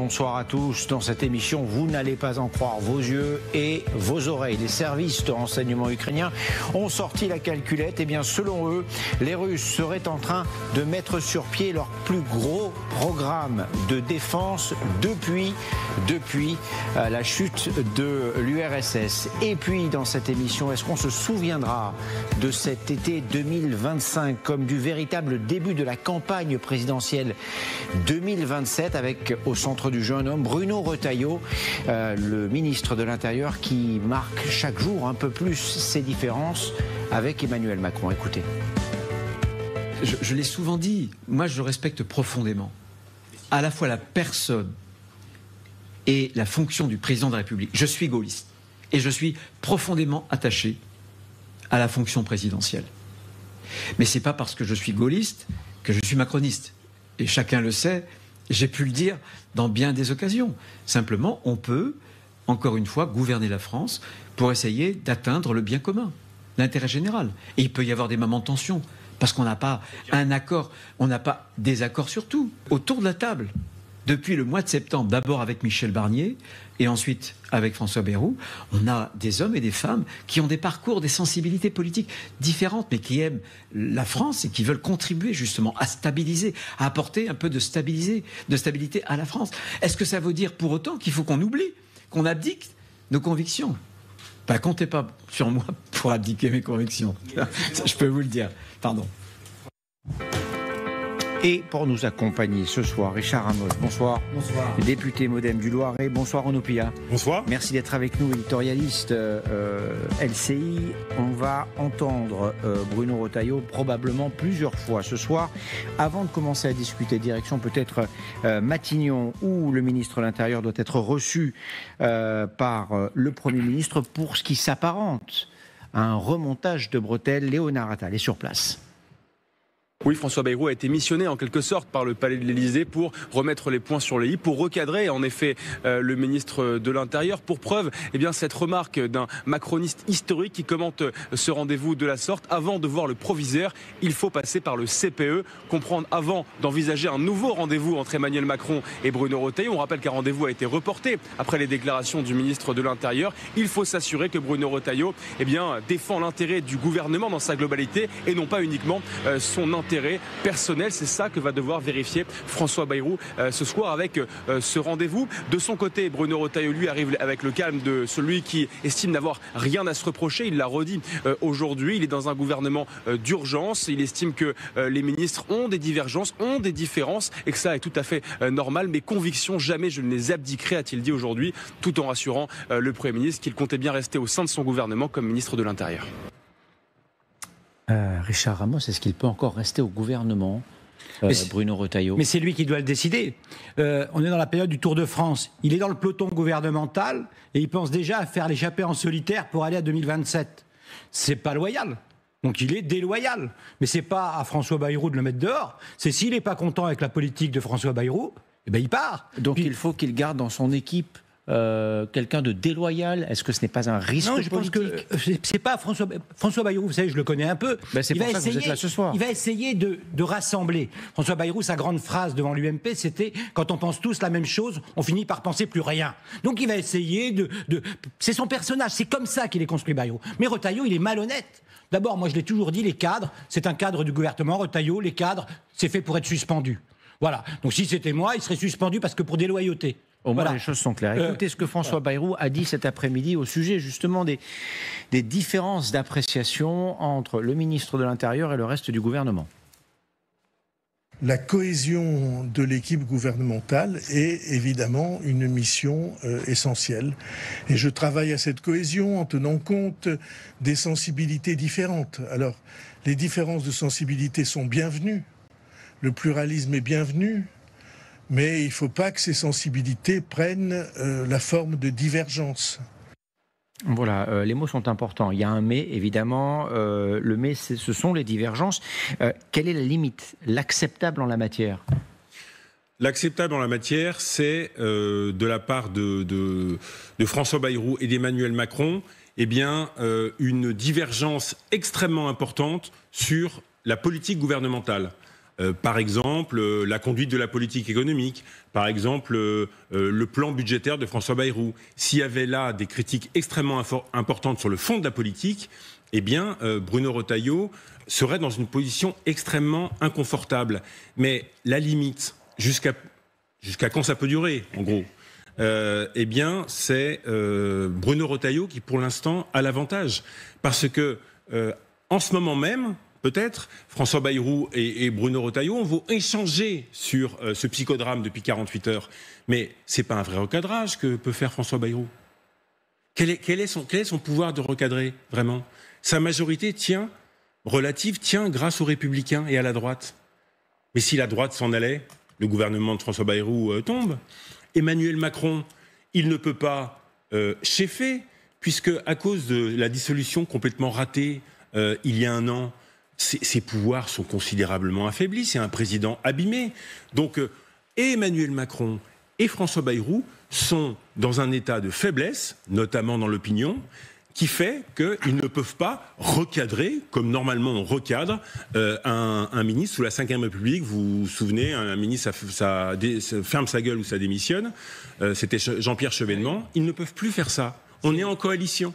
bonsoir à tous. Dans cette émission, vous n'allez pas en croire vos yeux et vos oreilles. Les services de renseignement ukrainiens ont sorti la calculette. Et bien, selon eux, les Russes seraient en train de mettre sur pied leur plus gros programme de défense depuis la chute de l'URSS. Et puis, dans cette émission, est-ce qu'on se souviendra de cet été 2025 comme du véritable début de la campagne présidentielle 2027 avec au centre du jeu un homme, Bruno Retailleau, le ministre de l'Intérieur qui marque chaque jour un peu plus ses différences avec Emmanuel Macron. Écoutez. Je l'ai souvent dit, moi je respecte profondément à la fois la personne et la fonction du président de la République. Je suis gaulliste et je suis profondément attaché à la fonction présidentielle. Mais c'est pas parce que je suis gaulliste que je suis macroniste. Et chacun le sait, j'ai pu le dire dans bien des occasions. Simplement, on peut, encore une fois, gouverner la France pour essayer d'atteindre le bien commun, l'intérêt général. Et il peut y avoir des moments de tension, parce qu'on n'a pas un accord, on n'a pas des accords sur tout. Autour de la table, depuis le mois de septembre, d'abord avec Michel Barnier et ensuite avec François Bayrou, on a des hommes et des femmes qui ont des parcours, des sensibilités politiques différentes, mais qui aiment la France et qui veulent contribuer justement à stabiliser, à apporter un peu de stabilité à la France. Est-ce que ça veut dire pour autant qu'il faut qu'on oublie, qu'on abdique nos convictions ? Ben, comptez pas sur moi pour abdiquer mes convictions. Ça, je peux vous le dire. Pardon. Et pour nous accompagner ce soir, Richard Ramos, bonsoir. Bonsoir. Député Modem du Loiret, bonsoir Renaud Pillat. Bonsoir. Merci d'être avec nous, éditorialiste LCI. On va entendre Bruno Retailleau probablement plusieurs fois ce soir. Avant de commencer à discuter, direction peut-être Matignon, où le ministre de l'Intérieur doit être reçu par le Premier ministre pour ce qui s'apparente à un remontage de bretelles. Léonard Attal est sur place. Oui, François Bayrou a été missionné en quelque sorte par le Palais de l'Élysée pour remettre les points sur les i, pour recadrer en effet le ministre de l'Intérieur. Pour preuve, cette remarque d'un macroniste historique qui commente ce rendez-vous de la sorte. Avant de voir le proviseur, il faut passer par le CPE, comprendre avant d'envisager un nouveau rendez-vous entre Emmanuel Macron et Bruno Retailleau. On rappelle qu'un rendez-vous a été reporté après les déclarations du ministre de l'Intérieur. Il faut s'assurer que Bruno Retailleau défend l'intérêt du gouvernement dans sa globalité et non pas uniquement son intérêt personnel. C'est ça que va devoir vérifier François Bayrou ce soir avec ce rendez-vous. De son côté, Bruno Retailleau, lui, arrive avec le calme de celui qui estime n'avoir rien à se reprocher. Il l'a redit aujourd'hui. Il est dans un gouvernement d'urgence. Il estime que les ministres ont des divergences, ont des différences et que ça est tout à fait normal. Mes convictions, jamais je ne les abdiquerai, a-t-il dit aujourd'hui, tout en rassurant le Premier ministre qu'il comptait bien rester au sein de son gouvernement comme ministre de l'Intérieur. Richard Ramos, est-ce qu'il peut encore rester au gouvernement, Bruno Retailleau ? Mais c'est lui qui doit le décider. On est dans la période du Tour de France. Il est dans le peloton gouvernemental et il pense déjà à faire l'échappée en solitaire pour aller à 2027. C'est pas loyal. Donc il est déloyal. Mais c'est pas à François Bayrou de le mettre dehors. C'est s'il n'est pas content avec la politique de François Bayrou, il part. Donc il faut qu'il garde dans son équipe quelqu'un de déloyal. Est-ce que ce n'est pas un risque politique ? Non, je pense que c'est pas François Bayrou, vous savez, je le connais un peu. C'est pour ça que vous êtes là ce soir. Il va essayer de rassembler. François Bayrou, sa grande phrase devant l'UMP, c'était « Quand on pense tous la même chose, on finit par penser plus rien ». Donc il va essayer c'est son personnage, c'est comme ça qu'il est construit, Bayrou. Mais Retailleau, il est malhonnête. D'abord, moi je l'ai toujours dit, les cadres, c'est un cadre du gouvernement. Retailleau, les cadres, c'est fait pour être suspendu. Voilà. Donc si c'était moi, il serait suspendu parce que pour déloyauté. Au moins, les choses sont claires. Écoutez ce que François Bayrou a dit cet après-midi au sujet justement des différences d'appréciation entre le ministre de l'Intérieur et le reste du gouvernement. La cohésion de l'équipe gouvernementale est évidemment une mission essentielle. Et je travaille à cette cohésion en tenant compte des sensibilités différentes. Alors, les différences de sensibilité sont bienvenues. Le pluralisme est bienvenu. Mais il ne faut pas que ces sensibilités prennent la forme de divergence. Voilà, les mots sont importants. Il y a un mais, évidemment. Le mais, ce sont les divergences. Quelle est la limite, l'acceptable en la matière ? L'acceptable en la matière, c'est de la part de François Bayrou et d'Emmanuel Macron, une divergence extrêmement importante sur la politique gouvernementale. Par exemple, la conduite de la politique économique, par exemple, le plan budgétaire de François Bayrou. S'il y avait là des critiques extrêmement importantes sur le fond de la politique, eh bien, Bruno Retailleau serait dans une position extrêmement inconfortable. Mais la limite, jusqu'à quand ça peut durer, en gros, eh bien, c'est Bruno Retailleau qui, pour l'instant, a l'avantage. Parce que, en ce moment même, peut-être, François Bayrou et Bruno Retailleau vont échanger sur ce psychodrame depuis 48 heures. Mais ce n'est pas un vrai recadrage que peut faire François Bayrou. Quel est son pouvoir de recadrer, vraiment ? Sa majorité relative tient grâce aux Républicains et à la droite. Mais si la droite s'en allait, le gouvernement de François Bayrou tombe. Emmanuel Macron, il ne peut pas cheffer, puisque à cause de la dissolution complètement ratée il y a un an, ses pouvoirs sont considérablement affaiblis. C'est un président abîmé. Donc, et Emmanuel Macron et François Bayrou sont dans un état de faiblesse, notamment dans l'opinion, qui fait qu'ils ne peuvent pas recadrer, comme normalement on recadre, un ministre sous la Ve République. Vous vous souvenez, un ministre ferme sa gueule ou ça démissionne. C'était Jean-Pierre Chevènement. Ils ne peuvent plus faire ça. On est en coalition.